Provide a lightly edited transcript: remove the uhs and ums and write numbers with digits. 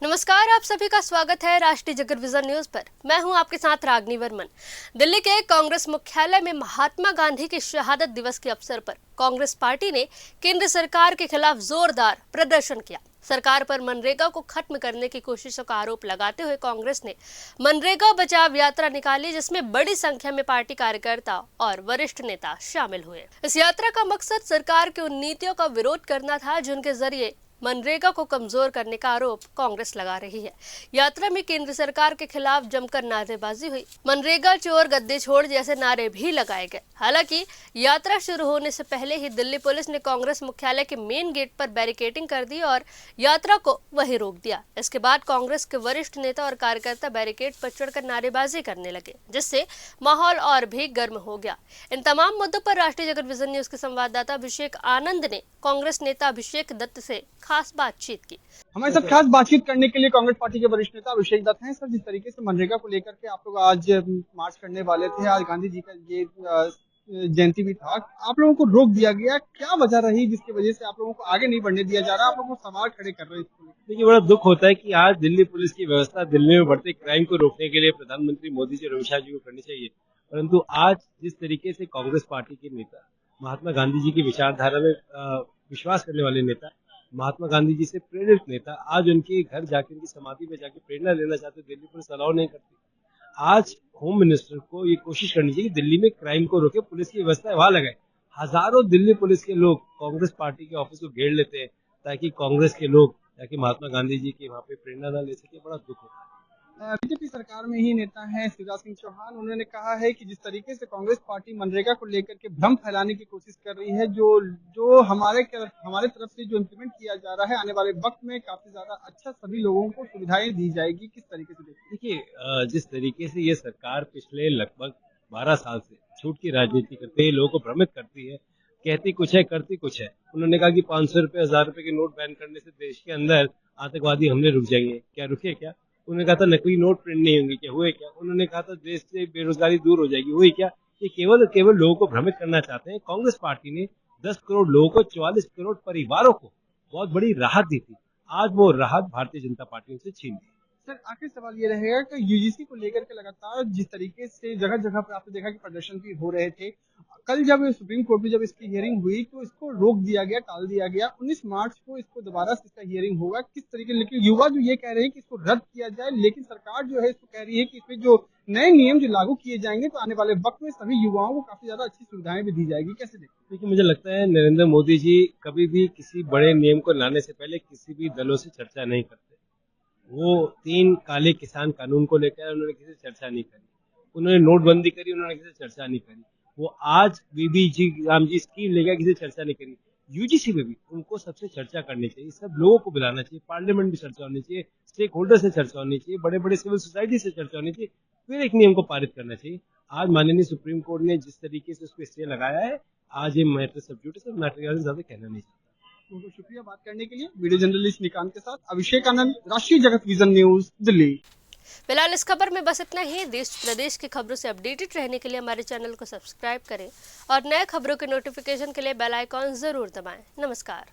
नमस्कार, आप सभी का स्वागत है राष्ट्रीय जगत विजन न्यूज पर। मैं हूं आपके साथ रागनी वर्मन। दिल्ली के कांग्रेस मुख्यालय में महात्मा गांधी के शहादत दिवस के अवसर पर कांग्रेस पार्टी ने केंद्र सरकार के खिलाफ जोरदार प्रदर्शन किया। सरकार पर मनरेगा को खत्म करने की कोशिशों का आरोप लगाते हुए कांग्रेस ने मनरेगा बचाव यात्रा निकाली, जिसमें बड़ी संख्या में पार्टी कार्यकर्ता और वरिष्ठ नेता शामिल हुए। इस यात्रा का मकसद सरकार की उन नीतियों का विरोध करना था जिनके जरिए मनरेगा को कमजोर करने का आरोप कांग्रेस लगा रही है। यात्रा में केंद्र सरकार के खिलाफ जमकर नारेबाजी हुई। मनरेगा चोर गद्दे छोड़ जैसे नारे भी लगाए गए। हालांकि यात्रा शुरू होने से पहले ही दिल्ली पुलिस ने कांग्रेस मुख्यालय के मेन गेट पर बैरिकेडिंग कर दी और यात्रा को वहीं रोक दिया। इसके बाद कांग्रेस के वरिष्ठ नेता और कार्यकर्ता बैरिकेड पर चढ़कर नारेबाजी करने लगे, जिससे माहौल और भी गर्म हो गया। इन तमाम मुद्दों पर राष्ट्रीय जगत विजन न्यूज के संवाददाता अभिषेक आनंद ने कांग्रेस नेता अभिषेक दत्त से खास बातचीत की। हमारे साथ खास बातचीत करने के लिए कांग्रेस पार्टी के वरिष्ठ नेता अभिषेक दत्त हैं। सर, जिस तरीके से मनरेगा को लेकर के आप लोग आज मार्च करने वाले थे, आज गांधी जी का ये जयंती भी था, आप लोगों को रोक दिया गया, क्या वजह रही जिसकी वजह से आप लोगों को आगे नहीं बढ़ने दिया जा रहा? आप लोगों को सवाल खड़े कर रहे हैं इसको? देखिए, बड़ा दुख होता है कि आज दिल्ली पुलिस की व्यवस्था दिल्ली में बढ़ते क्राइम को रोकने के लिए प्रधानमंत्री मोदी जी और अमित शाह जी को करनी चाहिए, परंतु आज जिस तरीके से कांग्रेस पार्टी के नेता, महात्मा गांधी जी की विचारधारा में विश्वास करने वाले नेता, महात्मा गांधी जी से प्रेरित नेता आज उनके घर जाकर उनकी समाधि में जाकर प्रेरणा लेना चाहते, दिल्ली पुलिस अलाउ नहीं करती। आज होम मिनिस्टर को ये कोशिश करनी चाहिए कि दिल्ली में क्राइम को रोके, पुलिस की व्यवस्था वहां लगाए। हजारों दिल्ली पुलिस के लोग कांग्रेस पार्टी के ऑफिस को घेर लेते हैं ताकि कांग्रेस के लोग, ताकि महात्मा गांधी जी की वहां पे प्रेरणा न ले सके। बड़ा दुख होता है। बीजेपी सरकार में ही नेता हैं शिवराज सिंह चौहान, उन्होंने कहा है कि जिस तरीके से कांग्रेस पार्टी मनरेगा को लेकर के भ्रम फैलाने की कोशिश कर रही है, जो हमारे तरफ से जो इम्प्लीमेंट किया जा रहा है, आने वाले वक्त में काफी ज्यादा अच्छा सभी लोगों को सुविधाएं दी जाएगी। किस तरीके से देखिए, जिस तरीके से ये सरकार पिछले लगभग 12 साल से झूठ की राजनीति करते है, लोगों को भ्रमित करती है, कहती कुछ है करती कुछ है। उन्होंने कहा कि 500 रुपए 1000 रुपए के नोट बैन करने से देश के अंदर आतंकवादी हमले रुक जाएंगे। क्या रुके? क्या उन्होंने कहा था नकली नोट प्रिंट नहीं होंगे? क्या हुए? क्या उन्होंने कहा था देश से बेरोजगारी दूर हो जाएगी? हुई क्या? ये केवल लोगों को भ्रमित करना चाहते हैं। कांग्रेस पार्टी ने 10 करोड़ लोगों को, 44 करोड़ परिवारों को बहुत बड़ी राहत दी थी। आज वो राहत भारतीय जनता पार्टी से छीन ली। सर, आखिरी सवाल ये रहेगा कि यूजीसी को लेकर के लगातार जिस तरीके से जगह जगह पर आपने देखा कि प्रदर्शन भी हो रहे थे, कल जब सुप्रीम कोर्ट में जब इसकी हियरिंग हुई तो इसको रोक दिया गया, टाल दिया गया। 19 मार्च को इसको दोबारा से इसका हियरिंग होगा। किस तरीके, लेकिन युवा जो ये कह रहे हैं कि इसको रद्द किया जाए, लेकिन सरकार जो है इसको कह रही है कि इसमें जो नए नियम जो लागू किए जाएंगे तो आने वाले वक्त में सभी युवाओं को काफी ज्यादा अच्छी सुविधाएं भी दी जाएगी। कैसे देखते? देखिए, मुझे लगता है नरेंद्र मोदी जी कभी भी किसी बड़े नियम को लाने से पहले किसी भी दलों से चर्चा नहीं करते। वो 3 काले किसान कानून को लेकर उन्होंने किसी से चर्चा नहीं करी। उन्होंने नोटबंदी करी, उन्होंने किसी से चर्चा नहीं करी। वो आज बीबीजी राम जी स्कीम लेकर किसी से चर्चा नहीं करी। यूजीसी में भी उनको सबसे चर्चा करनी चाहिए, सब लोगों को बुलाना चाहिए, पार्लियामेंट में चर्चा होनी चाहिए, स्टेक होल्डर से चर्चा होनी चाहिए, बड़े बड़े सिविल सोसाइटी से चर्चा होनी चाहिए, फिर एक नियम को पारित करना चाहिए। आज माननीय सुप्रीम कोर्ट ने जिस तरीके से उसको स्टे लगाया है, आज ये मैटर सब्जुडिस है, मैटर ज्यादा कहना नहीं चाहता। बहुत शुक्रिया बात करने के लिए। वीडियो जर्नलिस्ट निकांत के साथ अभिषेक आनंद, राष्ट्रीय जगत विजन न्यूज, दिल्ली। फिलहाल इस खबर में बस इतना ही। देश प्रदेश की खबरों से अपडेटेड रहने के लिए हमारे चैनल को सब्सक्राइब करें और नए खबरों के नोटिफिकेशन के लिए बेल आइकॉन जरूर दबाएं। नमस्कार।